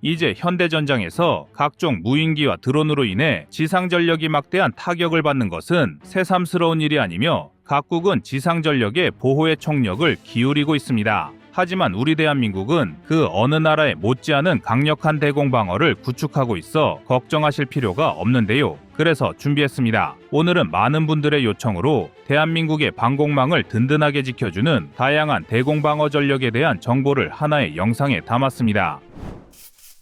이제 현대전장에서 각종 무인기와 드론으로 인해 지상전력이 막대한 타격을 받는 것은 새삼스러운 일이 아니며 각국은 지상전력의 보호에 총력을 기울이고 있습니다. 하지만 우리 대한민국은 그 어느 나라에 못지않은 강력한 대공방어를 구축하고 있어 걱정하실 필요가 없는데요. 그래서 준비했습니다. 오늘은 많은 분들의 요청으로 대한민국의 방공망을 든든하게 지켜주는 다양한 대공방어 전력에 대한 정보를 하나의 영상에 담았습니다.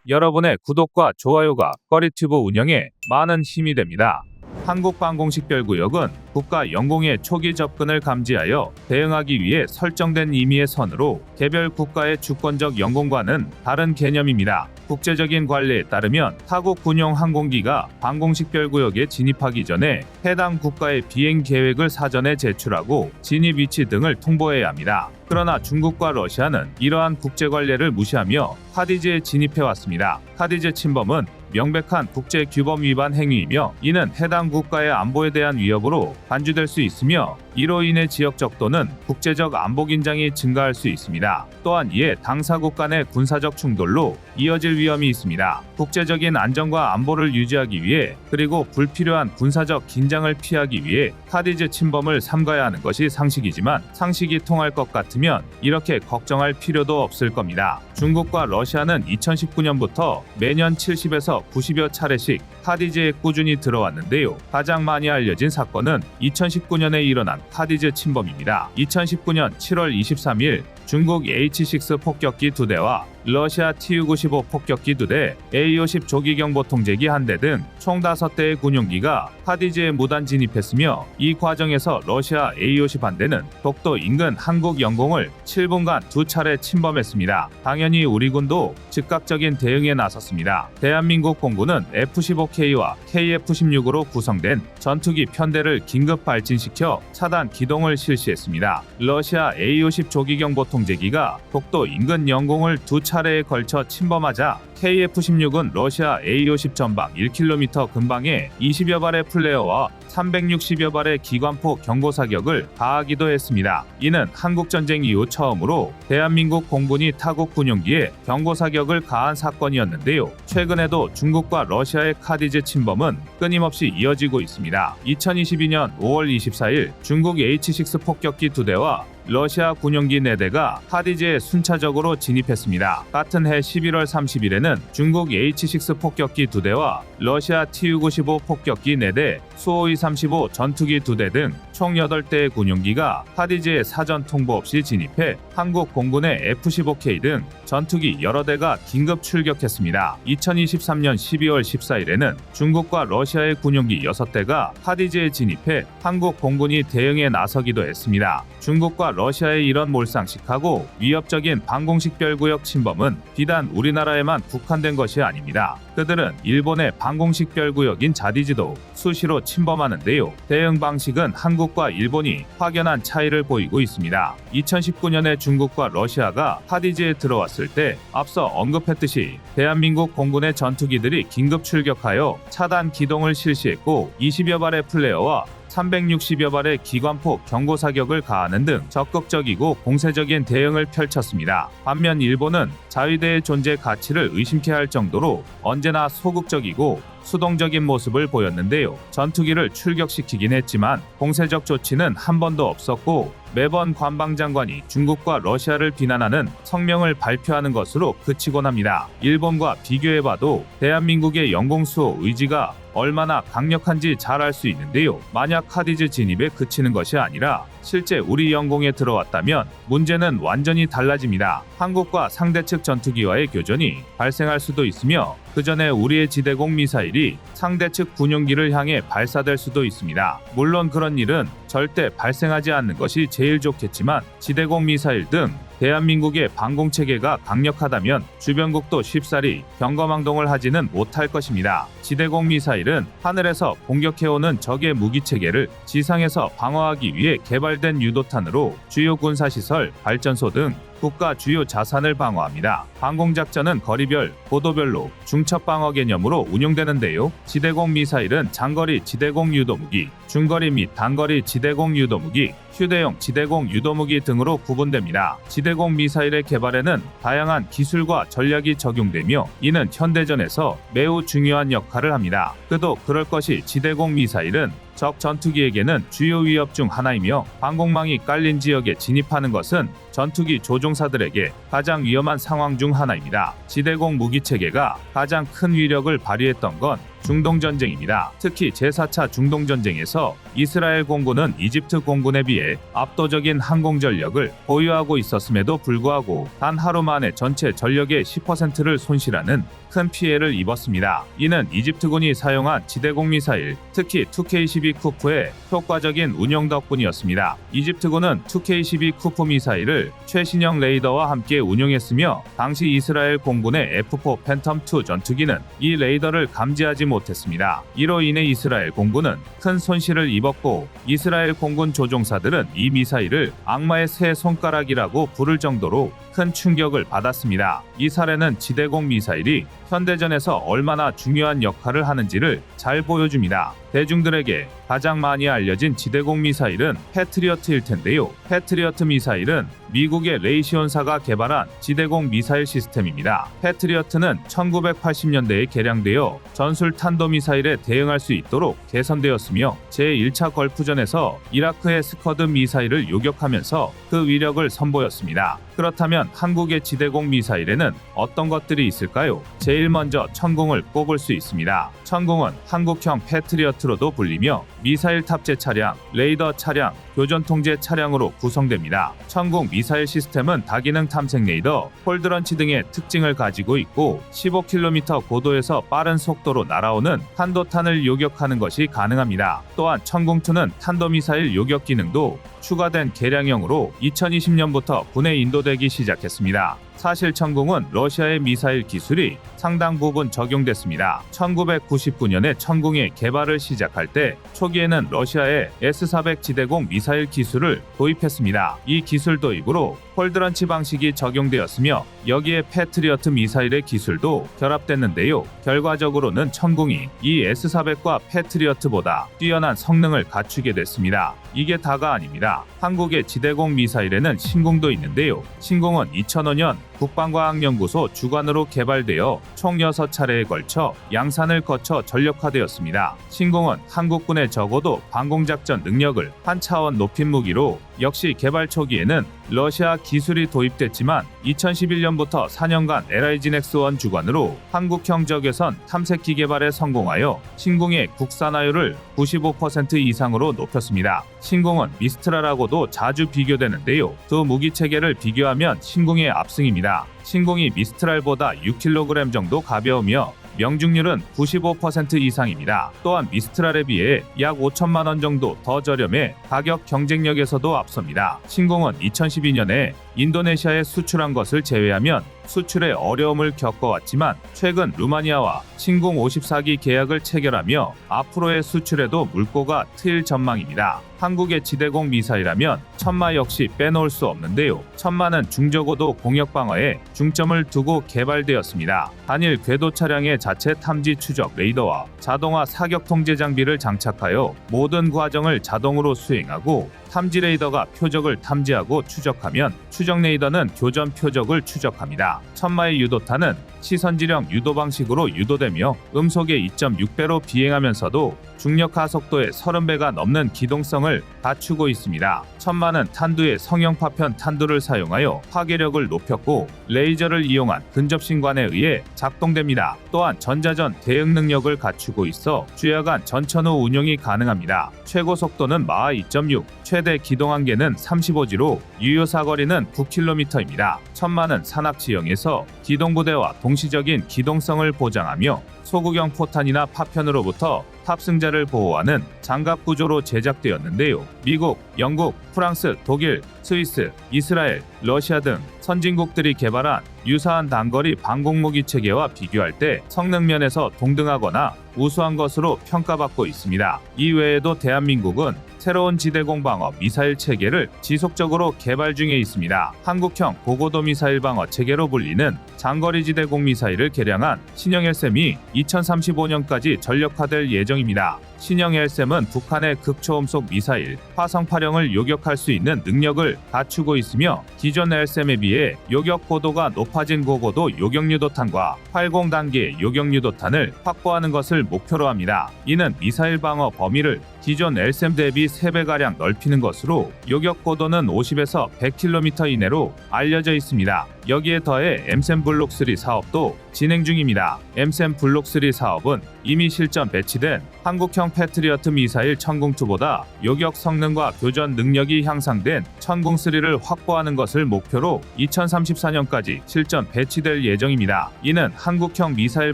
여러분의 구독과 좋아요가 꺼리튜브 운영에 많은 힘이 됩니다. 한국방공식별구역은 국가 영공의 초기 접근을 감지하여 대응하기 위해 설정된 임의의 선으로 개별 국가의 주권적 영공과는 다른 개념입니다. 국제적인 관례에 따르면 타국 군용 항공기가 방공식별구역에 진입하기 전에 해당 국가의 비행 계획을 사전에 제출하고 진입 위치 등을 통보해야 합니다. 그러나 중국과 러시아는 이러한 국제 관례를 무시하며 카디즈에 진입해왔습니다. 카디즈 침범은 명백한 국제 규범 위반 행위이며 이는 해당 국가의 안보에 대한 위협으로 간주될 수 있으며 이로 인해 지역적 또는 국제적 안보 긴장이 증가할 수 있습니다. 또한 이에 당사국 간의 군사적 충돌로 이어질 위험이 있습니다. 국제적인 안정과 안보를 유지하기 위해 그리고 불필요한 군사적 긴장을 피하기 위해 카디즈 침범을 삼가야 하는 것이 상식이지만 상식이 통할 것 같으면 이렇게 걱정할 필요도 없을 겁니다. 중국과 러시아는 2019년부터 매년 70에서 90여 차례씩 카디즈에 꾸준히 들어왔는데요. 가장 많이 알려진 사건은 2019년에 일어난 카디즈 침범입니다. 2019년 7월 23일 중국 H-6 폭격기 2대와 러시아 Tu-95 폭격기 2대, A-50 조기경보통제기 1대 등 총 5대의 군용기가 카디즈에 무단 진입했으며 이 과정에서 러시아 A-50 1대는 독도 인근 한국 영공을 7분간 2차례 침범했습니다. 당연히 우리 군도 즉각적인 대응에 나섰습니다. 대한민국 공군은 F-15K와 KF-16으로 구성된 전투기 편대를 긴급 발진시켜 차단 기동을 실시했습니다. 러시아 A-50 조기경보통제기가 독도 인근 영공을 2차례에 걸쳐 침범하자 KF-16은 러시아 A-50 전방 1km 근방에 20여 발의 플레어와 360여 발의 기관포 경고 사격을 가하기도 했습니다. 이는 한국전쟁 이후 처음으로 대한민국 공군이 타국 군용기에 경고 사격을 가한 사건이었는데요. 최근에도 중국과 러시아의 카디즈 침범은 끊임없이 이어지고 있습니다. 2022년 5월 24일 중국 H-6 폭격기 2대와 러시아 군용기 4대가 카디즈에 순차적으로 진입했습니다. 같은 해 11월 30일에는 중국 H-6 폭격기 2대와 러시아 Tu-95 폭격기 4대, 수호이-35 전투기 2대 등 총 8대의 군용기가 카디즈에 사전 통보 없이 진입해 한국 공군의 F-15K 등 전투기 여러 대가 긴급 출격했습니다. 2023년 12월 14일에는 중국과 러시아의 군용기 6대가 카디즈에 진입해 한국 공군이 대응에 나서기도 했습니다. 중국과 러시아의 이런 몰상식하고 위협적인 방공식별구역 침범은 비단 우리나라에만 국한된 것이 아닙니다. 그들은 일본의 방공식별구역인 자디지도 수시로 침범하는데요. 대응 방식은 한국과 일본이 확연한 차이를 보이고 있습니다. 2019년에 중국과 러시아가 카디즈에 들어왔을 때 앞서 언급했듯이 대한민국 공군의 전투기들이 긴급 출격하여 차단 기동을 실시했고 20여 발의 플레어와 360여 발의 기관포 경고 사격을 가하는 등 적극적이고 공세적인 대응을 펼쳤습니다. 반면 일본은 자위대의 존재 가치를 의심케 할 정도로 언제나 소극적이고 수동적인 모습을 보였는데요. 전투기를 출격시키긴 했지만 공세적 조치는 한 번도 없었고 매번 관방장관이 중국과 러시아를 비난하는 성명을 발표하는 것으로 그치곤 합니다. 일본과 비교해봐도 대한민국의 영공수호 의지가 얼마나 강력한지 잘 알 수 있는데요. 만약 카디즈 진입에 그치는 것이 아니라 실제 우리 영공에 들어왔다면 문제는 완전히 달라집니다. 한국과 상대측 전투기와의 교전이 발생할 수도 있으며 그 전에 우리의 지대공 미사일이 상대측 군용기를 향해 발사될 수도 있습니다. 물론 그런 일은 절대 발생하지 않는 것이 제일 좋겠지만 지대공 미사일 등 대한민국의 방공체계가 강력하다면 주변국도 쉽사리 경거망동을 하지는 못할 것입니다. 지대공 미사일은 하늘에서 공격해오는 적의 무기체계를 지상에서 방어하기 위해 개발된 유도탄으로 주요 군사시설, 발전소 등 국가 주요 자산을 방어합니다. 방공작전은 거리별, 고도별로 중첩 방어 개념으로 운용되는데요. 지대공 미사일은 장거리 지대공 유도무기, 중거리 및 단거리 지대공 유도무기, 휴대용 지대공 유도무기 등으로 구분됩니다. 지대공 미사일의 개발에는 다양한 기술과 전략이 적용되며 이는 현대전에서 매우 중요한 역할을 합니다. 그도 그럴 것이 지대공 미사일은 적 전투기에게는 주요 위협 중 하나이며 방공망이 깔린 지역에 진입하는 것은 전투기 조종사들에게 가장 위험한 상황 중 하나입니다. 지대공 무기체계가 가장 큰 위력을 발휘했던 건 중동전쟁입니다. 특히 제4차 중동전쟁에서 이스라엘 공군은 이집트 공군에 비해 압도적인 항공전력을 보유하고 있었음에도 불구하고 단 하루 만에 전체 전력의 10%를 손실하는 큰 피해를 입었습니다. 이는 이집트군이 사용한 지대공 미사일, 특히 2K-12 쿠프의 효과적인 운용 덕분이었습니다. 이집트군은 2K-12 쿠프 미사일을 최신형 레이더와 함께 운용했으며 당시 이스라엘 공군의 F4 팬텀2 전투기는 이 레이더를 감지하지 못했습니다. 이로 인해 이스라엘 공군은 큰 손실을 입었고 이스라엘 공군 조종사들은 이 미사일을 악마의 세 손가락이라고 부를 정도로 큰 충격을 받았습니다. 이 사례는 지대공 미사일이 현대전에서 얼마나 중요한 역할을 하는지를 잘 보여줍니다. 대중들에게 가장 많이 알려진 지대공 미사일은 패트리어트일 텐데요. 패트리어트 미사일은 미국의 레이시온사가 개발한 지대공 미사일 시스템입니다. 패트리어트는 1980년대에 개량되어 전술 탄도미사일에 대응할 수 있도록 개선되었으며 제1차 걸프전에서 이라크의 스커드 미사일을 요격하면서 그 위력을 선보였습니다. 그렇다면 한국의 지대공 미사일에는 어떤 것들이 있을까요? 제일 먼저 천궁을 꼽을 수 있습니다. 천궁은 한국형 패트리어트로도 불리며 미사일 탑재 차량, 레이더 차량, 교전 통제 차량으로 구성됩니다. 천궁 미사일 시스템은 다기능 탐색 레이더, 폴드런치 등의 특징을 가지고 있고 15km 고도에서 빠른 속도로 날아오는 탄도탄을 요격하는 것이 가능합니다. 또한 천궁2는 탄도미사일 요격 기능도 추가된 개량형으로 2020년부터 군에 인도되기 시작했습니다. 사실 천궁은 러시아의 미사일 기술이 상당 부분 적용됐습니다. 1999년에 천궁의 개발을 시작할 때 초기에는 러시아의 S-400 지대공 미사일 기술을 도입했습니다. 이 기술 도입으로 폴드런치 방식이 적용되었으며 여기에 패트리어트 미사일의 기술도 결합됐는데요. 결과적으로는 천궁이 이 S-400과 패트리어트보다 뛰어난 성능을 갖추게 됐습니다. 이게 다가 아닙니다. 한국의 지대공 미사일에는 신궁도 있는데요. 신궁은 2005년 국방과학연구소 주관으로 개발되어 총 6차례에 걸쳐 양산을 거쳐 전력화되었습니다. 신궁은 한국군의 적어도 방공작전 능력을 한 차원 높인 무기로 역시 개발 초기에는 러시아 기술이 도입됐지만 2011년부터 4년간 LIGNX-1 주관으로 한국형 적외선 탐색기 개발에 성공하여 신궁의 국산화율을 95% 이상으로 높였습니다. 신궁은 미스트랄하고도 자주 비교되는데요. 두 무기 체계를 비교하면 신궁의 압승입니다. 신궁이 미스트랄보다 6kg 정도 가벼우며 명중률은 95% 이상입니다. 또한 미스트랄에 비해 약 5천만 원 정도 더 저렴해 가격 경쟁력에서도 앞섭니다. 신궁은 2012년에 인도네시아에 수출한 것을 제외하면 수출에 어려움을 겪어왔지만 최근 루마니아와 신궁 54기 계약을 체결하며 앞으로의 수출에도 물꼬가 트일 전망입니다. 한국의 지대공 미사일하면 천마 역시 빼놓을 수 없는데요. 천마는 중저고도 공역 방어에 중점을 두고 개발되었습니다. 단일 궤도 차량의 자체 탐지 추적 레이더와 자동화 사격 통제 장비를 장착하여 모든 과정을 자동으로 수행하고 탐지 레이더가 표적을 탐지하고 추적하면 추적 레이더는 교전 표적을 추적합니다. 천마의 유도탄은 시선지령 유도 방식으로 유도되며 음속의 2.6배로 비행하면서도 중력 하속도의 30배가 넘는 기동성을 갖추고 있습니다. 천마는 탄두의 성형 파편 탄두를 사용하여 파괴력을 높였고 레이저를 이용한 근접신관에 의해 작동됩니다. 또한 전자전 대응 능력을 갖추고 있어 주야간 전천 후 운용이 가능합니다. 최고 속도는 마하 2.6, 최대 기동 한계는 35G로 유효 사거리는 9km입니다. 천마는 산악지형에서 기동부대와 동시적인 기동성을 보장하며 소구경 포탄이나 파편으로부터 탑승자를 보호하는 장갑 구조로 제작되었는데요. 미국, 영국, 프랑스, 독일, 스위스, 이스라엘, 러시아 등 선진국들이 개발한 유사한 단거리 방공무기 체계와 비교할 때 성능 면에서 동등하거나 우수한 것으로 평가받고 있습니다. 이외에도 대한민국은 새로운 지대공 방어 미사일 체계를 지속적으로 개발 중에 있습니다. 한국형 고고도 미사일 방어 체계로 불리는 장거리 지대공 미사일을 개량한 신형 LSAM이 2035년까지 전력화될 예정입니다. 신형 LSAM은 북한의 극초음속 미사일 화성 8형을 요격할 수 있는 능력을 갖추고 있으며 기존 LSAM에 비해 요격 고도가 높아진 고고도 요격유도탄과 80단계 요격유도탄을 확보하는 것을 목표로 합니다. 이는 미사일 방어 범위를 기존 LSAM 대비 3배가량 넓히는 것으로 요격 고도는 50에서 100km 이내로 알려져 있습니다. 여기에 더해 MSAM 블록 3 사업도 진행 중입니다. MSAM 블록 3 사업은 이미 실전 배치된 한국형 패트리어트 미사일 천궁2보다 요격 성능과 교전 능력이 향상된 천궁3를 확보하는 것을 목표로 2034년까지 실전 배치될 예정입니다. 이는 한국형 미사일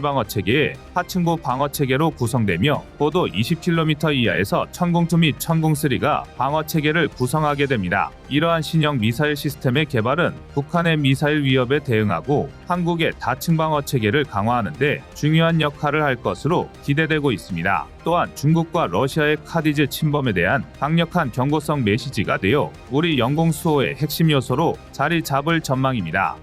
방어 체계의 하층부 방어 체계로 구성되며 고도 20km 이하에서 천궁2 및 천궁3가 방어 체계를 구성하게 됩니다. 이러한 신형 미사일 시스템의 개발은 북한의 미사일 위협에 대응하고 한국의 다층 방어 체계를 강화하는 데 중요한 역할을 할 것으로 기대되고 있습니다. 또한 중국과 러시아의 카디즈 침범에 대한 강력한 경고성 메시지가 되어 우리 영공 수호의 핵심 요소로 자리 잡을 전망입니다.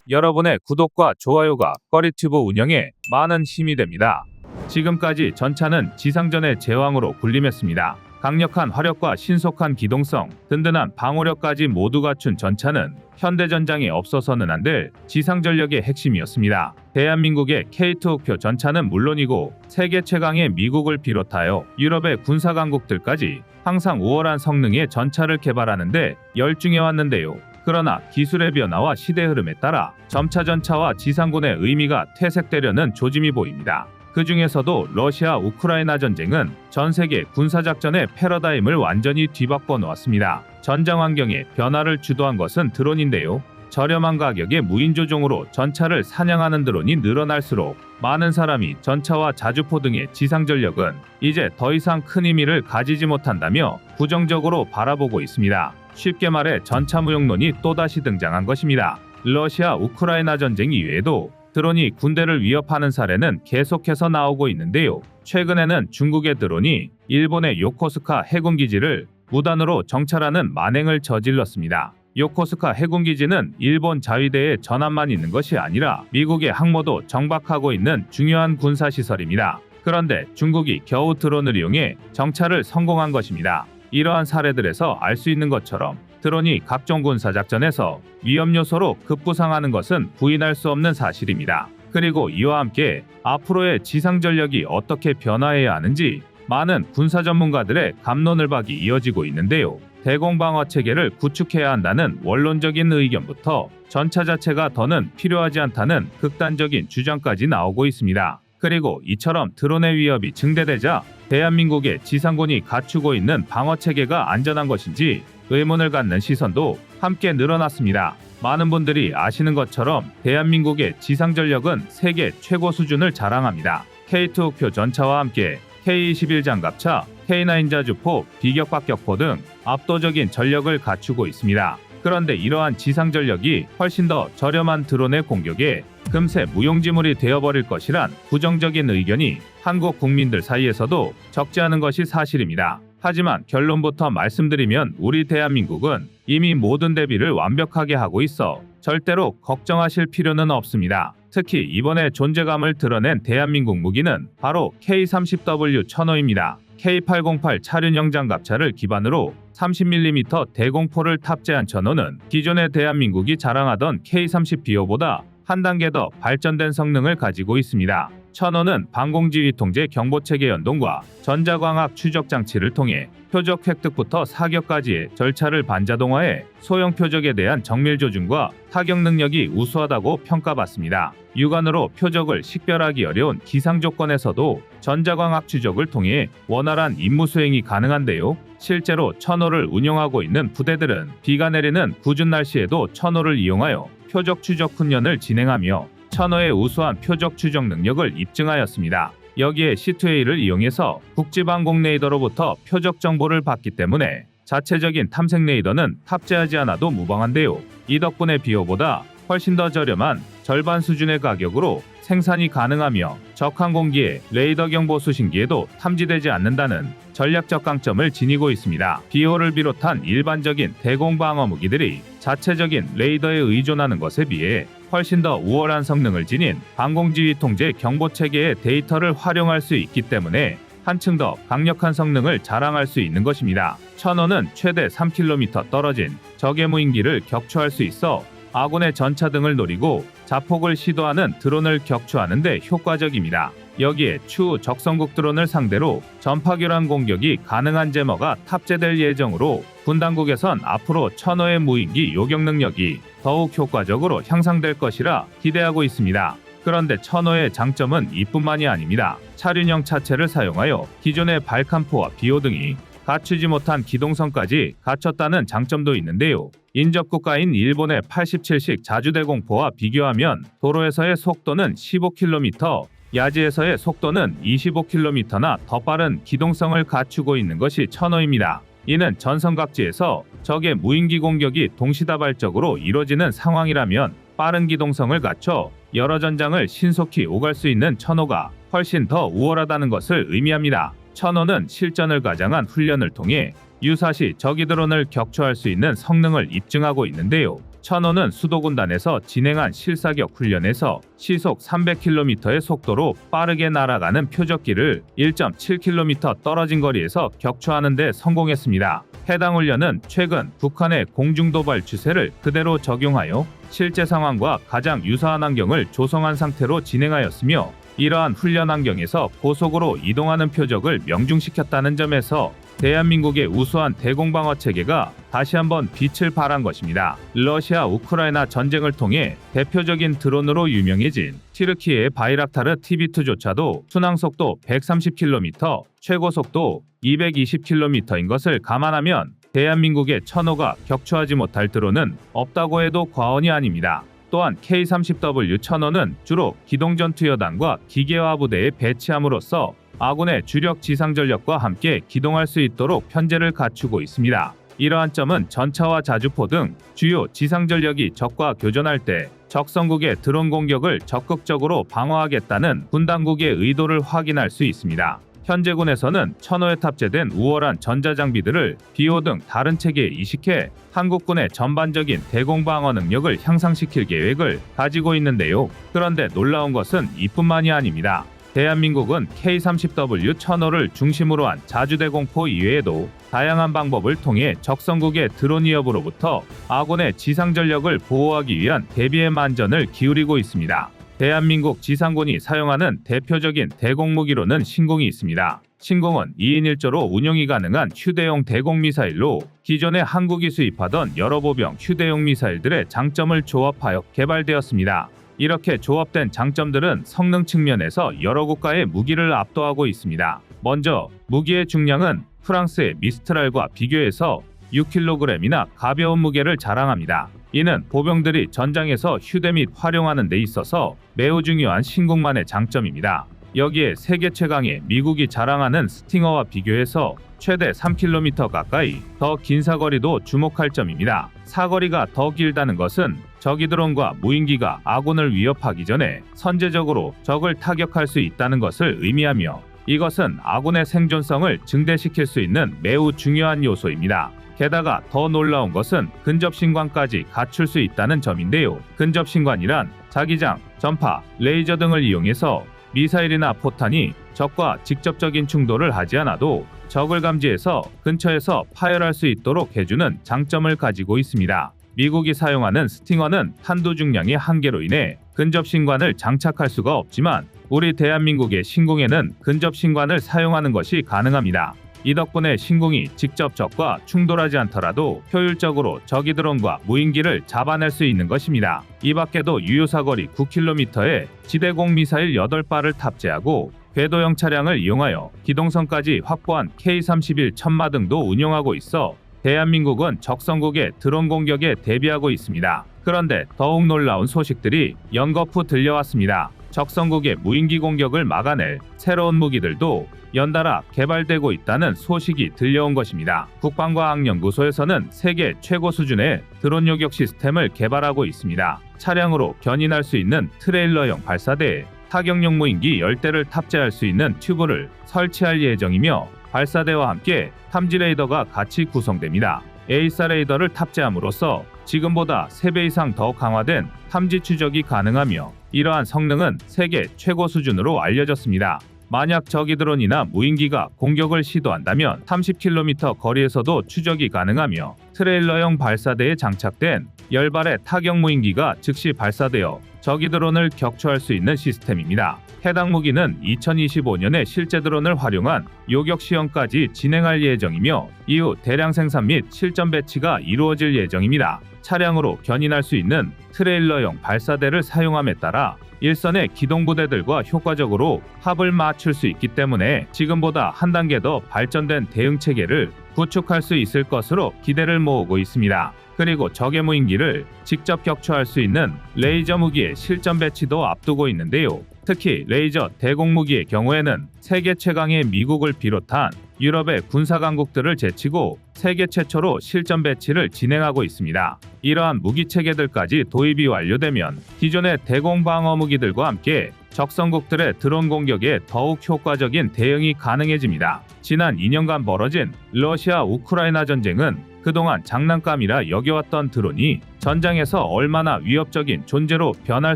여러분의 구독과 좋아요가 꺼리튜브 운영에 많은 힘이 됩니다. 지금까지 전차는 지상전의 제왕으로 군림했습니다. 강력한 화력과 신속한 기동성, 든든한 방어력까지 모두 갖춘 전차는 현대전장에 없어서는 안 될 지상전력의 핵심이었습니다. 대한민국의 K2 우표 전차는 물론이고 세계 최강의 미국을 비롯하여 유럽의 군사강국들까지 항상 우월한 성능의 전차를 개발하는데 열중해 왔는데요. 그러나 기술의 변화와 시대 흐름에 따라 점차 전차와 지상군의 의미가 퇴색되려는 조짐이 보입니다. 그 중에서도 러시아 우크라이나 전쟁은 전 세계 군사작전의 패러다임을 완전히 뒤바꿔 놓았습니다. 전장 환경에 변화를 주도한 것은 드론인데요. 저렴한 가격의 무인조종으로 전차를 사냥하는 드론이 늘어날수록 많은 사람이 전차와 자주포 등의 지상전력은 이제 더 이상 큰 의미를 가지지 못한다며 부정적으로 바라보고 있습니다. 쉽게 말해 전차 무용론이 또다시 등장한 것입니다. 러시아 우크라이나 전쟁 이외에도 드론이 군대를 위협하는 사례는 계속해서 나오고 있는데요. 최근에는 중국의 드론이 일본의 요코스카 해군기지를 무단으로 정찰하는 만행을 저질렀습니다. 요코스카 해군기지는 일본 자위대의 전함만 있는 것이 아니라 미국의 항모도 정박하고 있는 중요한 군사시설입니다. 그런데 중국이 겨우 드론을 이용해 정찰을 성공한 것입니다. 이러한 사례들에서 알 수 있는 것처럼 드론이 각종 군사작전에서 위험 요소로 급부상하는 것은 부인할 수 없는 사실입니다. 그리고 이와 함께 앞으로의 지상전력이 어떻게 변화해야 하는지 많은 군사 전문가들의 갑론을박이 이어지고 있는데요. 대공방어 체계를 구축해야 한다는 원론적인 의견부터 전차 자체가 더는 필요하지 않다는 극단적인 주장까지 나오고 있습니다. 그리고 이처럼 드론의 위협이 증대되자 대한민국의 지상군이 갖추고 있는 방어 체계가 안전한 것인지 의문을 갖는 시선도 함께 늘어났습니다. 많은 분들이 아시는 것처럼 대한민국의 지상전력은 세계 최고 수준을 자랑합니다. K2 우표 전차와 함께 K21 장갑차, K9 자주포, 비격박격포 등 압도적인 전력을 갖추고 있습니다. 그런데 이러한 지상전력이 훨씬 더 저렴한 드론의 공격에 금세 무용지물이 되어버릴 것이란 부정적인 의견이 한국 국민들 사이에서도 적지 않은 것이 사실입니다. 하지만 결론부터 말씀드리면 우리 대한민국은 이미 모든 대비를 완벽하게 하고 있어 절대로 걱정하실 필요는 없습니다. 특히 이번에 존재감을 드러낸 대한민국 무기는 바로 K30W 천호입니다. K808 차륜형 장갑차를 기반으로 30mm 대공포를 탑재한 천호는 기존의 대한민국이 자랑하던 K30BO보다 한 단계 더 발전된 성능을 가지고 있습니다. 천호는 방공지휘 통제 경보체계 연동과 전자광학 추적 장치를 통해 표적 획득부터 사격까지의 절차를 반자동화해 소형 표적에 대한 정밀 조준과 타격 능력이 우수하다고 평가받습니다. 육안으로 표적을 식별하기 어려운 기상 조건에서도 전자광학 추적을 통해 원활한 임무 수행이 가능한데요. 실제로 천호를 운영하고 있는 부대들은 비가 내리는 궂은 날씨에도 천호를 이용하여 표적 추적 훈련을 진행하며 천호의 우수한 표적 추적 능력을 입증하였습니다. 여기에 C2A를 이용해서 국지방공 레이더로부터 표적 정보를 받기 때문에 자체적인 탐색 레이더는 탑재하지 않아도 무방한데요. 이 덕분에 BO보다 훨씬 더 저렴한 절반 수준의 가격으로 생산이 가능하며 적항공기의 레이더 경보 수신기에도 탐지되지 않는다는 전략적 강점을 지니고 있습니다. 비호를 비롯한 일반적인 대공방어 무기들이 자체적인 레이더에 의존하는 것에 비해 훨씬 더 우월한 성능을 지닌 방공지휘 통제 경보체계의 데이터를 활용할 수 있기 때문에 한층 더 강력한 성능을 자랑할 수 있는 것입니다. 천호는 최대 3km 떨어진 적의 무인기를 격추할 수 있어 아군의 전차 등을 노리고 자폭을 시도하는 드론을 격추하는 데 효과적입니다. 여기에 추후 적성국 드론을 상대로 전파교란 공격이 가능한 제머가 탑재될 예정으로 군 당국에선 앞으로 천호의 무인기 요격 능력이 더욱 효과적으로 향상될 것이라 기대하고 있습니다. 그런데 천호의 장점은 이뿐만이 아닙니다. 차륜형 차체를 사용하여 기존의 발칸포와 비호 등이 갖추지 못한 기동성까지 갖췄다는 장점도 있는데요. 인접국가인 일본의 87식 자주대공포와 비교하면 도로에서의 속도는 15km, 야지에서의 속도는 25km나 더 빠른 기동성을 갖추고 있는 것이 천호입니다. 이는 전선각지에서 적의 무인기 공격이 동시다발적으로 이뤄지는 상황이라면 빠른 기동성을 갖춰 여러 전장을 신속히 오갈 수 있는 천호가 훨씬 더 우월하다는 것을 의미합니다. 천호는 실전을 가장한 훈련을 통해 유사시 적이 드론을 격추할 수 있는 성능을 입증하고 있는데요. 천호는 수도군단에서 진행한 실사격 훈련에서 시속 300km의 속도로 빠르게 날아가는 표적기를 1.7km 떨어진 거리에서 격추하는 데 성공했습니다. 해당 훈련은 최근 북한의 공중도발 추세를 그대로 적용하여 실제 상황과 가장 유사한 환경을 조성한 상태로 진행하였으며 이러한 훈련 환경에서 고속으로 이동하는 표적을 명중시켰다는 점에서 대한민국의 우수한 대공방어 체계가 다시 한번 빛을 발한 것입니다. 러시아 우크라이나 전쟁을 통해 대표적인 드론으로 유명해진 티르키의 바이락타르 TB2조차도 순항속도 130km, 최고속도 220km인 것을 감안하면 대한민국의 천호가 격추하지 못할 드론은 없다고 해도 과언이 아닙니다. 또한 K-30W 천호는 주로 기동전투여단과 기계화 부대에 배치함으로써 아군의 주력 지상전력과 함께 기동할 수 있도록 편제를 갖추고 있습니다. 이러한 점은 전차와 자주포 등 주요 지상전력이 적과 교전할 때 적성국의 드론 공격을 적극적으로 방어하겠다는 군 당국의 의도를 확인할 수 있습니다. 현재 군에서는 천호에 탑재된 우월한 전자장비들을 비호 등 다른 체계에 이식해 한국군의 전반적인 대공방어 능력을 향상시킬 계획을 가지고 있는데요. 그런데 놀라운 것은 이뿐만이 아닙니다. 대한민국은 K-30W 천호를 중심으로 한 자주대공포 이외에도 다양한 방법을 통해 적성국의 드론 위협으로부터 아군의 지상전력을 보호하기 위한 대비의 만전을 기울이고 있습니다. 대한민국 지상군이 사용하는 대표적인 대공무기로는 신공이 있습니다. 신공은 2인 1조로 운용이 가능한 휴대용 대공미사일로 기존에 한국이 수입하던 여러 보병 휴대용 미사일들의 장점을 조합하여 개발되었습니다. 이렇게 조합된 장점들은 성능 측면에서 여러 국가의 무기를 압도하고 있습니다. 먼저 무기의 중량은 프랑스의 미스트랄과 비교해서 6kg이나 가벼운 무게를 자랑합니다. 이는 보병들이 전장에서 휴대 및 활용하는 데 있어서 매우 중요한 신공만의 장점입니다. 여기에 세계 최강의 미국이 자랑하는 스팅어와 비교해서 최대 3km 가까이 더 긴 사거리도 주목할 점입니다. 사거리가 더 길다는 것은 적이 드론과 무인기가 아군을 위협하기 전에 선제적으로 적을 타격할 수 있다는 것을 의미하며 이것은 아군의 생존성을 증대시킬 수 있는 매우 중요한 요소입니다. 게다가 더 놀라운 것은 근접신관까지 갖출 수 있다는 점인데요. 근접신관이란 자기장, 전파, 레이저 등을 이용해서 미사일이나 포탄이 적과 직접적인 충돌을 하지 않아도 적을 감지해서 근처에서 파열할 수 있도록 해주는 장점을 가지고 있습니다. 미국이 사용하는 스팅어는 탄두 중량의 한계로 인해 근접신관을 장착할 수가 없지만 우리 대한민국의 신공에는 근접신관을 사용하는 것이 가능합니다. 이 덕분에 신공이 직접 적과 충돌하지 않더라도 효율적으로 적이 드론과 무인기를 잡아낼 수 있는 것입니다. 이 밖에도 유효사거리 9km의 지대공 미사일 8발을 탑재하고 궤도형 차량을 이용하여 기동성까지 확보한 K-31 천마 등도 운용하고 있어 대한민국은 적성국의 드론 공격에 대비하고 있습니다. 그런데 더욱 놀라운 소식들이 연거푸 들려왔습니다. 적성국의 무인기 공격을 막아낼 새로운 무기들도 연달아 개발되고 있다는 소식이 들려온 것입니다. 국방과학연구소에서는 세계 최고 수준의 드론 요격 시스템을 개발하고 있습니다. 차량으로 견인할 수 있는 트레일러형 발사대에 타격용 무인기 10대를 탑재할 수 있는 튜브를 설치할 예정이며 발사대와 함께 탐지 레이더가 같이 구성됩니다. A4 레이더를 탑재함으로써 지금보다 3배 이상 더 강화된 탐지 추적이 가능하며 이러한 성능은 세계 최고 수준으로 알려졌습니다. 만약 적이 드론이나 무인기가 공격을 시도한다면 30km 거리에서도 추적이 가능하며 트레일러형 발사대에 장착된 10발의 타격 무인기가 즉시 발사되어 적이 드론을 격추할 수 있는 시스템입니다. 해당 무기는 2025년에 실제 드론을 활용한 요격 시험까지 진행할 예정이며 이후 대량 생산 및 실전 배치가 이루어질 예정입니다. 차량으로 견인할 수 있는 트레일러형 발사대를 사용함에 따라 일선의 기동부대들과 효과적으로 합을 맞출 수 있기 때문에 지금보다 한 단계 더 발전된 대응 체계를 구축할 수 있을 것으로 기대를 모으고 있습니다. 그리고 적의 무인기를 직접 격추할 수 있는 레이저 무기의 실전 배치도 앞두고 있는데요. 특히 레이저 대공 무기의 경우에는 세계 최강의 미국을 비롯한 유럽의 군사 강국들을 제치고 세계 최초로 실전 배치를 진행하고 있습니다. 이러한 무기 체계들까지 도입이 완료되면 기존의 대공 방어 무기들과 함께 적성국들의 드론 공격에 더욱 효과적인 대응이 가능해집니다. 지난 2년간 벌어진 러시아 우크라이나 전쟁은 그동안 장난감이라 여겨왔던 드론이 전장에서 얼마나 위협적인 존재로 변할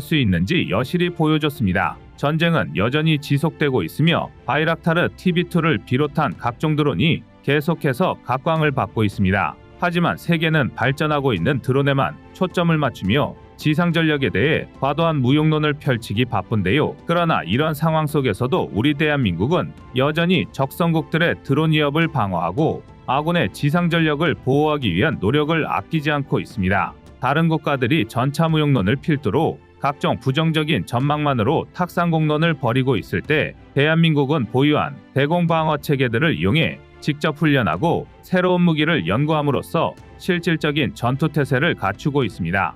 수 있는지 여실히 보여줬습니다. 전쟁은 여전히 지속되고 있으며 바이락타르 TB2를 비롯한 각종 드론이 계속해서 각광을 받고 있습니다. 하지만 세계는 발전하고 있는 드론에만 초점을 맞추며 지상 전력에 대해 과도한 무용론을 펼치기 바쁜데요. 그러나 이런 상황 속에서도 우리 대한민국은 여전히 적성국들의 드론 위협을 방어하고 아군의 지상 전력을 보호하기 위한 노력을 아끼지 않고 있습니다. 다른 국가들이 전차 무용론을 필두로 각종 부정적인 전망만으로 탁상공론을 벌이고 있을 때 대한민국은 보유한 대공방어 체계들을 이용해 직접 훈련하고 새로운 무기를 연구함으로써 실질적인 전투태세를 갖추고 있습니다.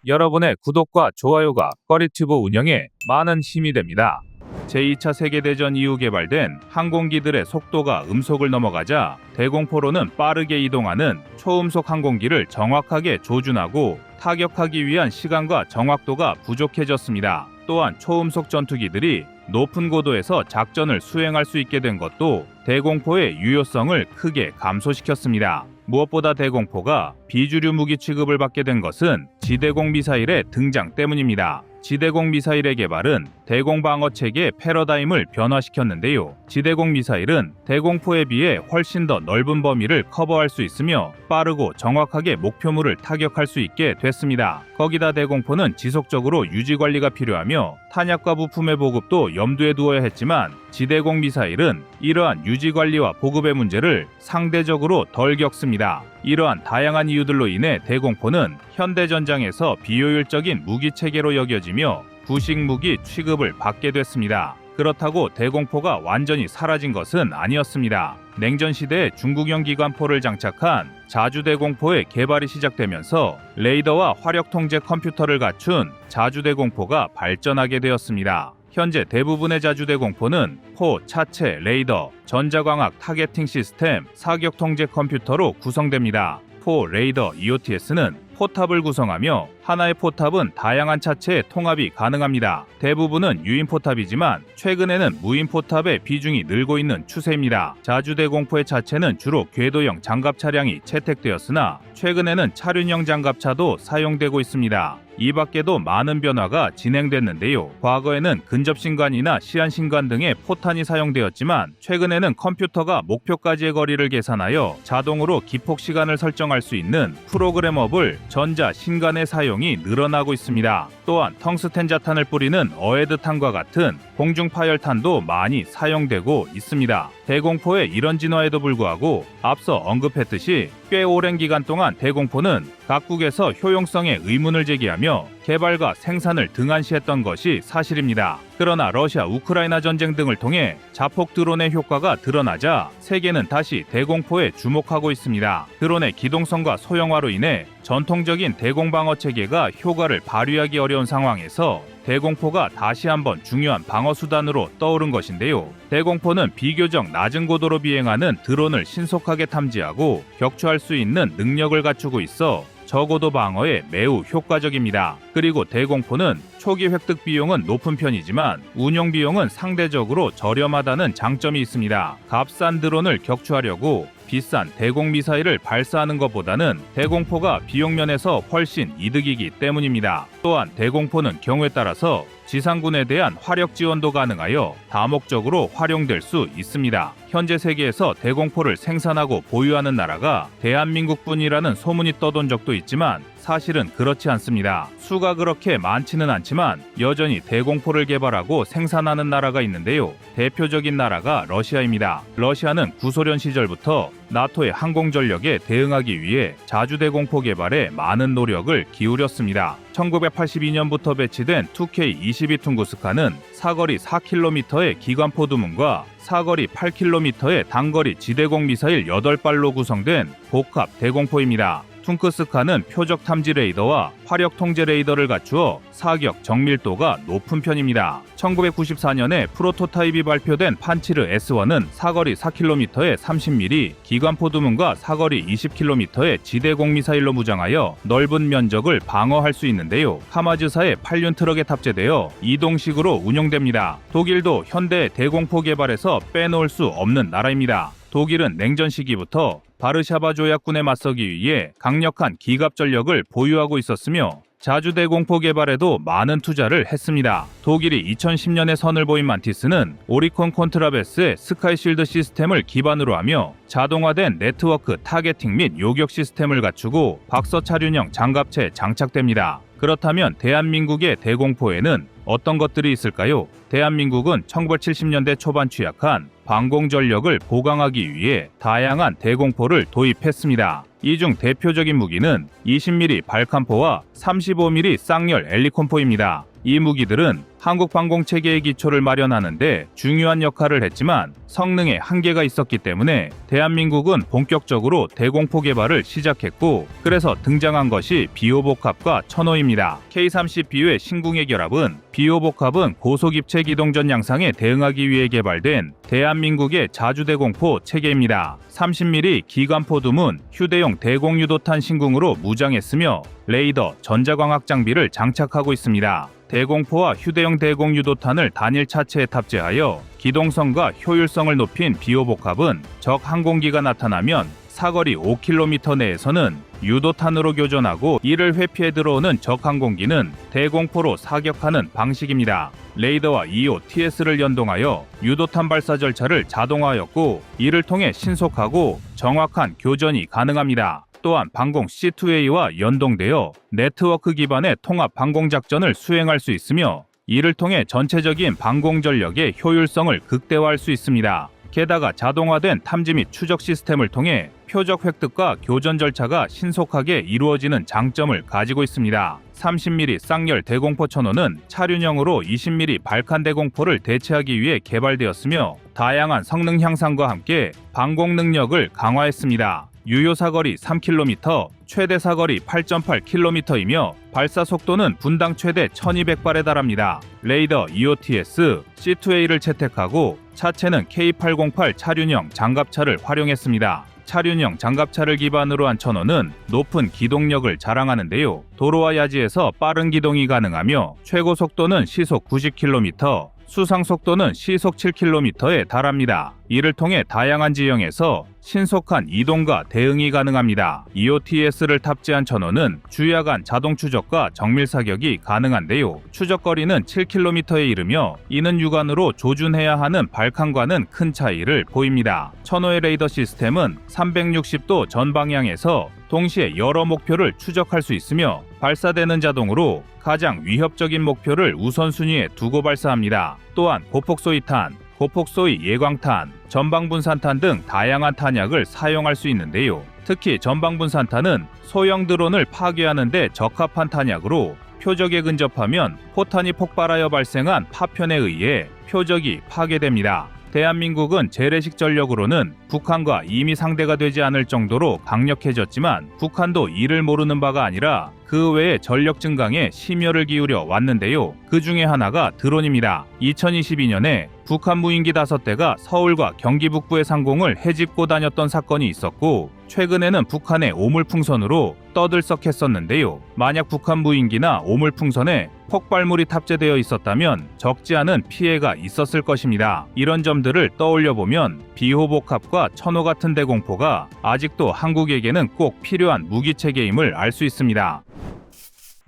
여러분의 구독과 좋아요가 꺼리튜브 운영에 많은 힘이 됩니다. 제2차 세계대전 이후 개발된 항공기들의 속도가 음속을 넘어가자 대공포로는 빠르게 이동하는 초음속 항공기를 정확하게 조준하고 타격하기 위한 시간과 정확도가 부족해졌습니다. 또한 초음속 전투기들이 높은 고도에서 작전을 수행할 수 있게 된 것도 대공포의 유효성을 크게 감소시켰습니다. 무엇보다 대공포가 비주류 무기 취급을 받게 된 것은 지대공 미사일의 등장 때문입니다. 지대공 미사일의 개발은 대공방어 체계의 패러다임을 변화시켰는데요. 지대공 미사일은 대공포에 비해 훨씬 더 넓은 범위를 커버할 수 있으며 빠르고 정확하게 목표물을 타격할 수 있게 됐습니다. 거기다 대공포는 지속적으로 유지 관리가 필요하며 탄약과 부품의 보급도 염두에 두어야 했지만 지대공 미사일은 이러한 유지 관리와 보급의 문제를 상대적으로 덜 겪습니다. 이러한 다양한 이유들로 인해 대공포는 현대 전장에서 비효율적인 무기 체계로 여겨지며 구식 무기 취급을 받게 됐습니다. 그렇다고 대공포가 완전히 사라진 것은 아니었습니다. 냉전 시대에 중국형 기관포를 장착한 자주대공포의 개발이 시작되면서 레이더와 화력 통제 컴퓨터를 갖춘 자주대공포가 발전하게 되었습니다. 현재 대부분의 자주대공포는 포, 차체, 레이더, 전자광학 타겟팅 시스템, 사격 통제 컴퓨터로 구성됩니다. 포, 레이더, EOTS는 포탑을 구성하며 하나의 포탑은 다양한 차체의 통합이 가능합니다. 대부분은 유인 포탑이지만 최근에는 무인 포탑의 비중이 늘고 있는 추세입니다. 자주대공포의 차체는 주로 궤도형 장갑 차량이 채택되었으나 최근에는 차륜형 장갑차도 사용되고 있습니다. 이 밖에도 많은 변화가 진행됐는데요. 과거에는 근접신관이나 시한신관 등의 포탄이 사용되었지만 최근에는 컴퓨터가 목표까지의 거리를 계산하여 자동으로 기폭시간을 설정할 수 있는 프로그래머블 전자신관의 사용이 늘어나고 있습니다. 또한 텅스텐 자탄을 뿌리는 어헤드탄과 같은 공중파열탄도 많이 사용되고 있습니다. 대공포의 이런 진화에도 불구하고 앞서 언급했듯이 꽤 오랜 기간 동안 대공포는 각국에서 효용성에 의문을 제기하며 개발과 생산을 등한시했던 것이 사실입니다. 그러나 러시아 우크라이나 전쟁 등을 통해 자폭 드론의 효과가 드러나자 세계는 다시 대공포에 주목하고 있습니다. 드론의 기동성과 소형화로 인해 전통적인 대공방어 체계가 효과를 발휘하기 어려운 상황에서 대공포가 다시 한번 중요한 방어 수단으로 떠오른 것인데요. 대공포는 비교적 낮은 고도로 비행하는 드론을 신속하게 탐지하고 격추할 수 있는 능력을 갖추고 있어 저고도 방어에 매우 효과적입니다. 그리고 대공포는 초기 획득 비용은 높은 편이지만 운용 비용은 상대적으로 저렴하다는 장점이 있습니다. 값싼 드론을 격추하려고 비싼 대공 미사일을 발사하는 것보다는 대공포가 비용면에서 훨씬 이득이기 때문입니다. 또한 대공포는 경우에 따라서 지상군에 대한 화력 지원도 가능하여 다목적으로 활용될 수 있습니다. 현재 세계에서 대공포를 생산하고 보유하는 나라가 대한민국뿐이라는 소문이 떠돈 적도 있지만 사실은 그렇지 않습니다. 수가 그렇게 많지는 않지만 여전히 대공포를 개발하고 생산하는 나라가 있는데요. 대표적인 나라가 러시아입니다. 러시아는 구소련 시절부터 나토의 항공전력에 대응하기 위해 자주대공포 개발에 많은 노력을 기울였습니다. 1982년부터 배치된 2K-22 퉁구스카는 사거리 4km의 기관포 두문과 사거리 8km의 단거리 지대공 미사일 8발로 구성된 복합 대공포입니다. 퉁크스카는 표적 탐지 레이더와 화력 통제 레이더를 갖추어 사격 정밀도가 높은 편입니다. 1994년에 프로토타입이 발표된 판치르 S1은 사거리 4km의 30mm 기관포 두문과 사거리 20km의 지대공 미사일로 무장하여 넓은 면적을 방어할 수 있는데요. 카마즈사의 8륜 트럭에 탑재되어 이동식으로 운용됩니다. 독일도 현대 대공포 개발에서 빼놓을 수 없는 나라입니다. 독일은 냉전 시기부터 바르샤바 조약군에 맞서기 위해 강력한 기갑 전력을 보유하고 있었으며 자주대공포 개발에도 많은 투자를 했습니다. 독일이 2010년에 선을 보인 만티스는 오리콘 콘트라베스의 스카이쉴드 시스템을 기반으로 하며 자동화된 네트워크 타겟팅 및 요격 시스템을 갖추고 박서차륜형 장갑체에 장착됩니다. 그렇다면 대한민국의 대공포에는 어떤 것들이 있을까요? 대한민국은 1970년대 초반 취약한 방공전력을 보강하기 위해 다양한 대공포를 도입했습니다. 이 중 대표적인 무기는 20mm 발칸포와 35mm 쌍열 엘리콘포입니다. 이 무기들은 한국 방공체계의 기초를 마련하는 데 중요한 역할을 했지만 성능에 한계가 있었기 때문에 대한민국은 본격적으로 대공포 개발을 시작했고 그래서 등장한 것이 비호복합과 천호입니다. K30B의 신궁의 결합은 비호복합은 고속입체 기동전 양상에 대응하기 위해 개발된 대한민국의 자주대공포 체계입니다. 30mm 기관포 두문 휴대용 대공유도탄 신궁으로 무장했으며 레이더, 전자광학 장비를 장착하고 있습니다. 대공포와 휴대용 대공유도탄을 단일 차체에 탑재하여 기동성과 효율성을 높인 비호복합은 적 항공기가 나타나면 사거리 5km 내에서는 유도탄으로 교전하고 이를 회피해 들어오는 적 항공기는 대공포로 사격하는 방식입니다. 레이더와 EOTS를 연동하여 유도탄 발사 절차를 자동화하였고 이를 통해 신속하고 정확한 교전이 가능합니다. 또한 방공 C2A와 연동되어 네트워크 기반의 통합 방공작전을 수행할 수 있으며 이를 통해 전체적인 방공 전력의 효율성을 극대화할 수 있습니다. 게다가 자동화된 탐지 및 추적 시스템을 통해 표적 획득과 교전 절차가 신속하게 이루어지는 장점을 가지고 있습니다. 30mm 쌍열 대공포 천호는 차륜형으로 20mm 발칸 대공포를 대체하기 위해 개발되었으며 다양한 성능 향상과 함께 방공 능력을 강화했습니다. 유효 사거리 3km, 최대 사거리 8.8km이며 발사 속도는 분당 최대 1200발에 달합니다. 레이더 EOTS, C2A를 채택하고 차체는 K808 차륜형 장갑차를 활용했습니다. 차륜형 장갑차를 기반으로 한 천호는 높은 기동력을 자랑하는데요. 도로와 야지에서 빠른 기동이 가능하며 최고 속도는 시속 90km, 수상 속도는 시속 7km에 달합니다. 이를 통해 다양한 지형에서 신속한 이동과 대응이 가능합니다. EOTS를 탑재한 천호는 주야간 자동 추적과 정밀 사격이 가능한데요. 추적거리는 7km에 이르며 이는 육안으로 조준해야 하는 발칸과는 큰 차이를 보입니다. 천호의 레이더 시스템은 360도 전 방향에서 동시에 여러 목표를 추적할 수 있으며 발사되는 자동으로 가장 위협적인 목표를 우선순위에 두고 발사합니다. 또한 고폭소위탄, 고폭소위 예광탄, 전방분산탄 등 다양한 탄약을 사용할 수 있는데요. 특히 전방분산탄은 소형 드론을 파괴하는 데 적합한 탄약으로 표적에 근접하면 포탄이 폭발하여 발생한 파편에 의해 표적이 파괴됩니다. 대한민국은 재래식 전력으로는 북한과 이미 상대가 되지 않을 정도로 강력해졌지만 북한도 이를 모르는 바가 아니라 그 외에 전력 증강에 심혈을 기울여 왔는데요. 그 중에 하나가 드론입니다. 2022년에 북한 무인기 5대가 서울과 경기 북부의 상공을 헤집고 다녔던 사건이 있었고 최근에는 북한의 오물풍선으로 떠들썩했었는데요. 만약 북한 무인기나 오물풍선에 폭발물이 탑재되어 있었다면 적지 않은 피해가 있었을 것입니다. 이런 점들을 떠올려보면 비호복합과 천호 같은 대공포가 아직도 한국에게는 꼭 필요한 무기체계임을 알 수 있습니다.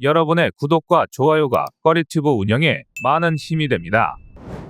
여러분의 구독과 좋아요가 꺼리튜브 운영에 많은 힘이 됩니다.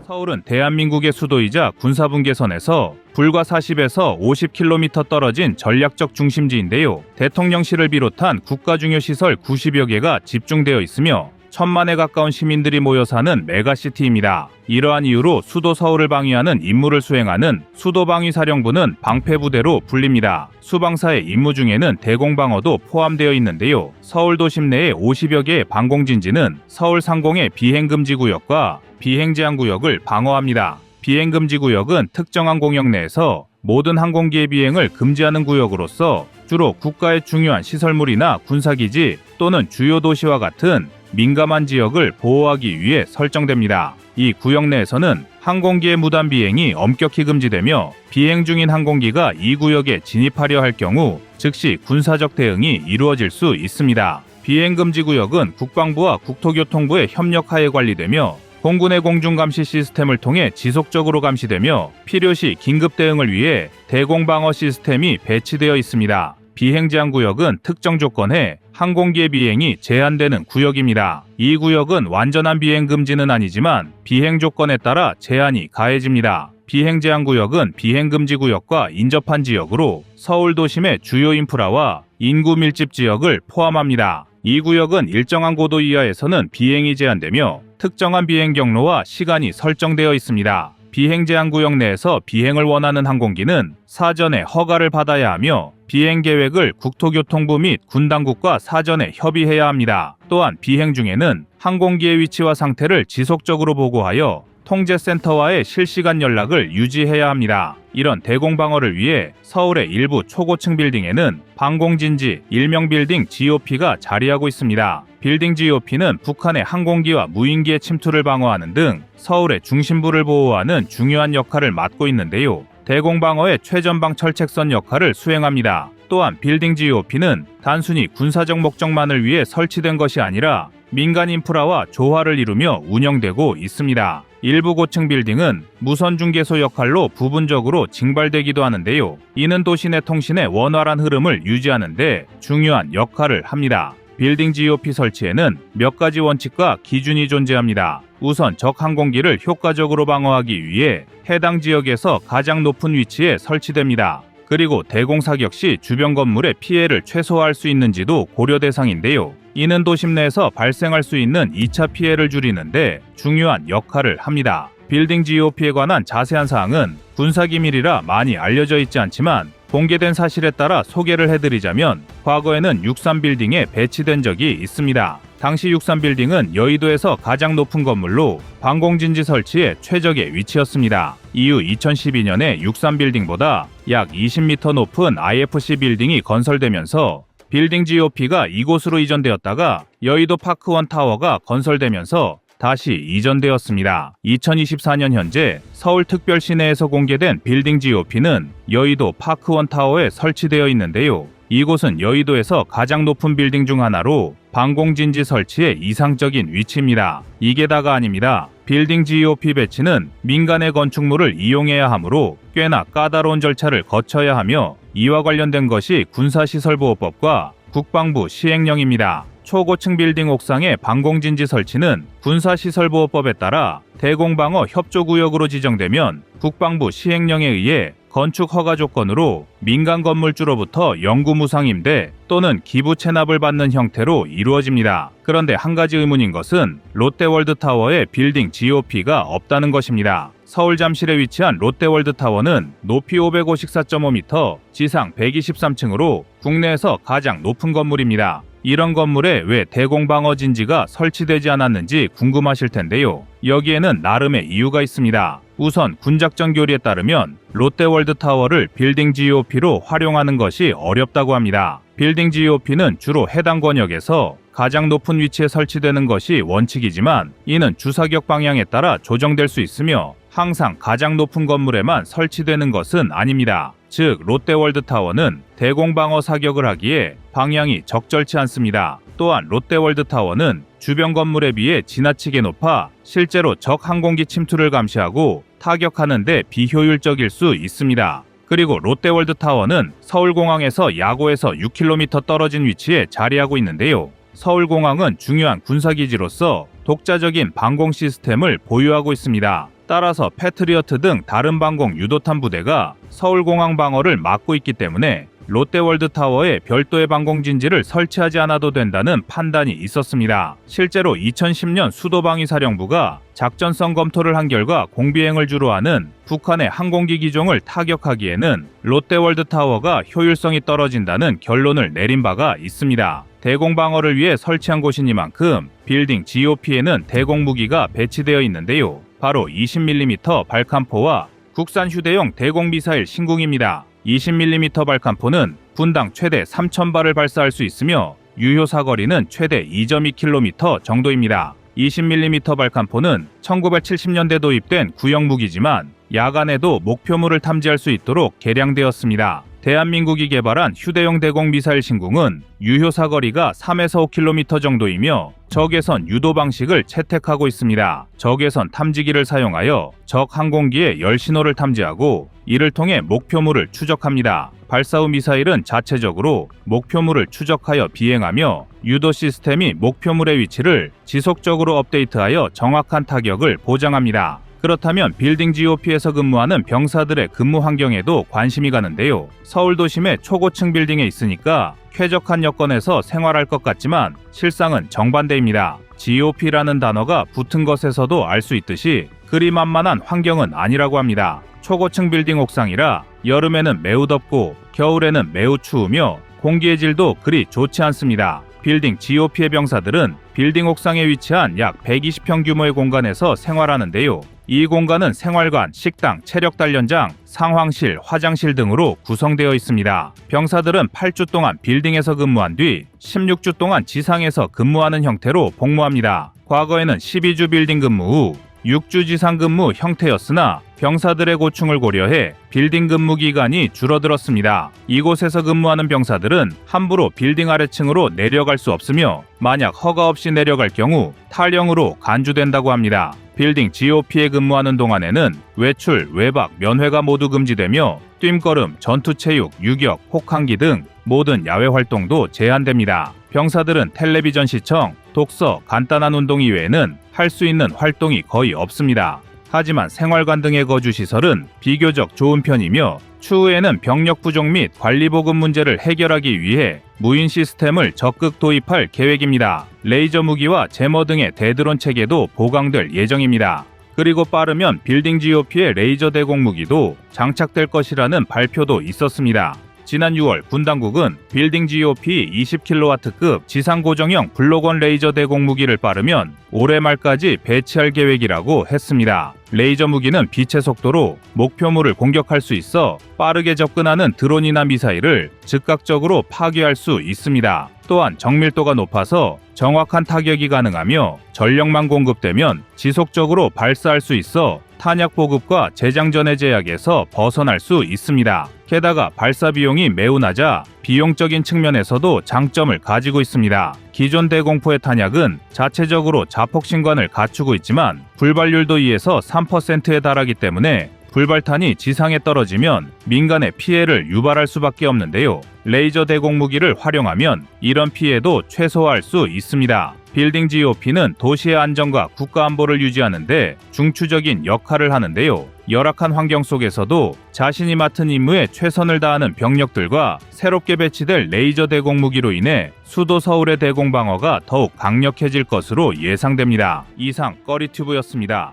서울은 대한민국의 수도이자 군사분계선에서 불과 40에서 50km 떨어진 전략적 중심지인데요. 대통령실을 비롯한 국가 중요 시설 90여 개가 집중되어 있으며 1000만에 가까운 시민들이 모여 사는 메가시티입니다. 이러한 이유로 수도 서울을 방위하는 임무를 수행하는 수도방위사령부는 방패부대로 불립니다. 수방사의 임무 중에는 대공방어도 포함되어 있는데요. 서울 도심 내에 50여 개의 방공진지는 서울 상공의 비행금지구역과 비행제한구역을 방어합니다. 비행금지구역은 특정한 공역 내에서 모든 항공기의 비행을 금지하는 구역으로서 주로 국가의 중요한 시설물이나 군사기지 또는 주요 도시와 같은 민감한 지역을 보호하기 위해 설정됩니다. 이 구역 내에서는 항공기의 무단 비행이 엄격히 금지되며 비행 중인 항공기가 이 구역에 진입하려 할 경우 즉시 군사적 대응이 이루어질 수 있습니다. 비행금지구역은 국방부와 국토교통부의 협력하에 관리되며 공군의 공중감시 시스템을 통해 지속적으로 감시되며 필요시 긴급 대응을 위해 대공방어 시스템이 배치되어 있습니다. 비행제한구역은 특정 조건에 항공기의 비행이 제한되는 구역입니다. 이 구역은 완전한 비행 금지는 아니지만 비행 조건에 따라 제한이 가해집니다. 비행제한구역은 비행금지구역과 인접한 지역으로 서울 도심의 주요 인프라와 인구 밀집 지역을 포함합니다. 이 구역은 일정한 고도 이하에서는 비행이 제한되며 특정한 비행 경로와 시간이 설정되어 있습니다. 비행 제한 구역 내에서 비행을 원하는 항공기는 사전에 허가를 받아야 하며 비행 계획을 국토교통부 및 군 당국과 사전에 협의해야 합니다. 또한 비행 중에는 항공기의 위치와 상태를 지속적으로 보고하여 통제센터와의 실시간 연락을 유지해야 합니다. 이런 대공방어를 위해 서울의 일부 초고층 빌딩에는 방공진지, 일명빌딩 GOP가 자리하고 있습니다. 빌딩 GOP는 북한의 항공기와 무인기의 침투를 방어하는 등 서울의 중심부를 보호하는 중요한 역할을 맡고 있는데요. 대공방어의 최전방 철책선 역할을 수행합니다. 또한 빌딩 GOP는 단순히 군사적 목적만을 위해 설치된 것이 아니라 민간 인프라와 조화를 이루며 운영되고 있습니다. 일부 고층 빌딩은 무선 중개소 역할로 부분적으로 징발되기도 하는데요. 이는 도시내 통신의 원활한 흐름을 유지하는 데 중요한 역할을 합니다. 빌딩 GOP 설치에는 몇 가지 원칙과 기준이 존재합니다. 우선 적 항공기를 효과적으로 방어하기 위해 해당 지역에서 가장 높은 위치에 설치됩니다. 그리고 대공사격 시 주변 건물의 피해를 최소화할 수 있는지도 고려 대상인데요. 이는 도심 내에서 발생할 수 있는 2차 피해를 줄이는데 중요한 역할을 합니다. 빌딩 GOP에 관한 자세한 사항은 군사기밀이라 많이 알려져 있지 않지만 공개된 사실에 따라 소개를 해드리자면 과거에는 63빌딩에 배치된 적이 있습니다. 당시 63빌딩은 여의도에서 가장 높은 건물로 방공진지 설치에 최적의 위치였습니다. 이후 2012년에 63빌딩보다 약 20m 높은 IFC 빌딩이 건설되면서 빌딩 GOP가 이곳으로 이전되었다가 여의도 파크원 타워가 건설되면서 다시 이전되었습니다. 2024년 현재 서울특별 시내에서 공개된 빌딩 GOP는 여의도 파크원 타워에 설치되어 있는데요. 이곳은 여의도에서 가장 높은 빌딩 중 하나로 방공진지 설치에 이상적인 위치입니다. 이게 다가 아닙니다. 빌딩 GOP 배치는 민간의 건축물을 이용해야 하므로 꽤나 까다로운 절차를 거쳐야 하며 이와 관련된 것이 군사시설보호법과 국방부 시행령입니다. 초고층 빌딩 옥상의 방공진지 설치는 군사시설보호법에 따라 대공방어 협조구역으로 지정되면 국방부 시행령에 의해 건축 허가 조건으로 민간 건물주로부터 영구무상 임대 또는 기부 체납을 받는 형태로 이루어집니다. 그런데 한 가지 의문인 것은 롯데월드타워에 빌딩 GOP가 없다는 것입니다. 서울 잠실에 위치한 롯데월드타워는 높이 554.5m, 지상 123층으로 국내에서 가장 높은 건물입니다. 이런 건물에 왜 대공방어 진지가 설치되지 않았는지 궁금하실 텐데요. 여기에는 나름의 이유가 있습니다. 우선 군작전 교리에 따르면 롯데월드타워를 빌딩 GOP로 활용하는 것이 어렵다고 합니다. 빌딩 GOP는 주로 해당 권역에서 가장 높은 위치에 설치되는 것이 원칙이지만 이는 주사격 방향에 따라 조정될 수 있으며 항상 가장 높은 건물에만 설치되는 것은 아닙니다. 즉 롯데월드타워는 대공방어 사격을 하기에 방향이 적절치 않습니다. 또한 롯데월드타워는 주변 건물에 비해 지나치게 높아 실제로 적 항공기 침투를 감시하고 타격하는 데 비효율적일 수 있습니다. 그리고 롯데월드타워는 서울공항에서 야고에서 6km 떨어진 위치에 자리하고 있는데요. 서울공항은 중요한 군사기지로서 독자적인 방공 시스템을 보유하고 있습니다. 따라서 패트리어트 등 다른 방공 유도탄 부대가 서울공항 방어를 막고 있기 때문에 롯데월드타워에 별도의 방공진지를 설치하지 않아도 된다는 판단이 있었습니다. 실제로 2010년 수도방위사령부가 작전성 검토를 한 결과 공비행을 주로 하는 북한의 항공기 기종을 타격하기에는 롯데월드타워가 효율성이 떨어진다는 결론을 내린 바가 있습니다. 대공방어를 위해 설치한 곳이니만큼 빌딩 GOP에는 대공무기가 배치되어 있는데요. 바로 20mm 발칸포와 국산 휴대용 대공미사일 신궁입니다. 20mm 발칸포는 분당 최대 3,000발을 발사할 수 있으며 유효 사거리는 최대 2.2km 정도입니다. 20mm 발칸포는 1970년대 도입된 구형 무기지만 야간에도 목표물을 탐지할 수 있도록 개량되었습니다. 대한민국이 개발한 휴대용 대공 미사일 신궁은 유효 사거리가 3에서 5km 정도이며 적외선 유도 방식을 채택하고 있습니다. 적외선 탐지기를 사용하여 적 항공기의 열 신호를 탐지하고 이를 통해 목표물을 추적합니다. 발사 후 미사일은 자체적으로 목표물을 추적하여 비행하며 유도 시스템이 목표물의 위치를 지속적으로 업데이트하여 정확한 타격을 보장합니다. 그렇다면 빌딩 GOP에서 근무하는 병사들의 근무 환경에도 관심이 가는데요. 서울 도심의 초고층 빌딩에 있으니까 쾌적한 여건에서 생활할 것 같지만 실상은 정반대입니다. GOP라는 단어가 붙은 것에서도 알 수 있듯이 그리 만만한 환경은 아니라고 합니다. 초고층 빌딩 옥상이라 여름에는 매우 덥고 겨울에는 매우 추우며 공기의 질도 그리 좋지 않습니다. 빌딩 GOP의 병사들은 빌딩 옥상에 위치한 약 120평 규모의 공간에서 생활하는데요. 이 공간은 생활관, 식당, 체력 단련장, 상황실, 화장실 등으로 구성되어 있습니다. 병사들은 8주 동안 빌딩에서 근무한 뒤 16주 동안 지상에서 근무하는 형태로 복무합니다. 과거에는 12주 빌딩 근무 후 6주 지상 근무 형태였으나 병사들의 고충을 고려해 빌딩 근무 기간이 줄어들었습니다. 이곳에서 근무하는 병사들은 함부로 빌딩 아래층으로 내려갈 수 없으며 만약 허가 없이 내려갈 경우 탈영으로 간주된다고 합니다. 빌딩 GOP에 근무하는 동안에는 외출, 외박, 면회가 모두 금지되며 뜀걸음, 전투체육, 유격, 혹한기 등 모든 야외 활동도 제한됩니다. 병사들은 텔레비전 시청, 독서, 간단한 운동 이외에는 할 수 있는 활동이 거의 없습니다. 하지만 생활관 등의 거주시설은 비교적 좋은 편이며 추후에는 병력 부족 및 관리 보급 문제를 해결하기 위해 무인 시스템을 적극 도입할 계획입니다. 레이저 무기와 제머 등의 대드론 체계도 보강될 예정입니다. 그리고 빠르면 빌딩 GOP의 레이저 대공 무기도 장착될 것이라는 발표도 있었습니다. 지난 6월 군 당국은 빌딩 GOP 20kW급 지상 고정형 블록원 레이저 대공 무기를 빠르면 올해 말까지 배치할 계획이라고 했습니다. 레이저 무기는 빛의 속도로 목표물을 공격할 수 있어 빠르게 접근하는 드론이나 미사일을 즉각적으로 파괴할 수 있습니다. 또한 정밀도가 높아서 정확한 타격이 가능하며 전력만 공급되면 지속적으로 발사할 수 있어 탄약 보급과 재장전의 제약에서 벗어날 수 있습니다. 게다가 발사 비용이 매우 낮아 비용적인 측면에서도 장점을 가지고 있습니다. 기존 대공포의 탄약은 자체적으로 자폭신관을 갖추고 있지만 불발률도 2에서 3%에 달하기 때문에 불발탄이 지상에 떨어지면 민간에 피해를 유발할 수밖에 없는데요. 레이저 대공 무기를 활용하면 이런 피해도 최소화할 수 있습니다. 빌딩 GOP는 도시의 안정과 국가 안보를 유지하는 데 중추적인 역할을 하는데요. 열악한 환경 속에서도 자신이 맡은 임무에 최선을 다하는 병력들과 새롭게 배치될 레이저 대공 무기로 인해 수도 서울의 대공 방어가 더욱 강력해질 것으로 예상됩니다. 이상 꺼리튜브였습니다.